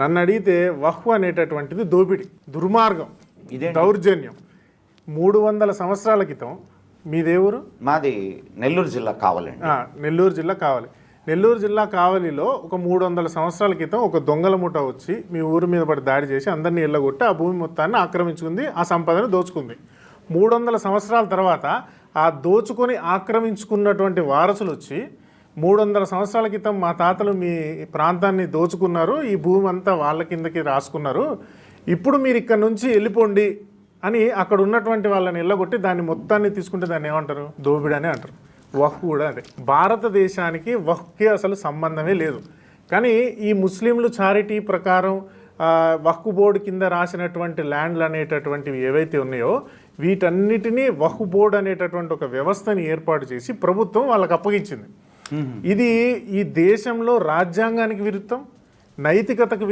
నన్ను అడిగితే వహ్వు అనేటటువంటిది దోపిడి, దుర్మార్గం, దౌర్జన్యం. 300 సంవత్సరాల క్రితం మీ దేవురు? మాది నెల్లూరు జిల్లా కావాలండి. నెల్లూరు జిల్లా కావాలి. నెల్లూరు జిల్లా కావలిలో ఒక 300 సంవత్సరాల క్రితం ఒక దొంగల ముఠ వచ్చి మీ ఊరి మీద పడి దాడి చేసి అందరినీ ఇళ్ళగొట్టి ఆ భూమి మొత్తాన్ని ఆక్రమించుకుంది, ఆ సంపదను దోచుకుంది. 300 సంవత్సరాల తర్వాత ఆ దోచుకొని ఆక్రమించుకున్నటువంటి వారసులు వచ్చి 300 సంవత్సరాల క్రితం మా తాతలు మీ ప్రాంతాన్ని దోచుకున్నారు, ఈ భూమి అంతా వాళ్ళ కిందకి రాసుకున్నారు, ఇప్పుడు మీరు ఇక్కడ నుంచి వెళ్ళిపోండి అని అక్కడ ఉన్నటువంటి వాళ్ళని ఇళ్ళగొట్టి దాన్ని మొత్తాన్ని తీసుకుంటే దాన్ని ఏమంటారు? దోపిడీ అని అంటారు. వహ్ కూడా అదే. భారతదేశానికి వహ్కి అసలు సంబంధమే లేదు. కానీ ఈ ముస్లింలు చారిటీ ప్రకారం వక్ఫ్ బోర్డు కింద రాసినటువంటి ల్యాండ్లు అనేటటువంటివి ఏవైతే ఉన్నాయో వీటన్నిటినీ వక్ఫ్ బోర్డు అనేటటువంటి ఒక వ్యవస్థని ఏర్పాటు చేసి ప్రభుత్వం వాళ్ళకి అప్పగించింది. ఇది ఈ దేశంలో రాజ్యాంగానికి విరుద్ధం, నైతికతకు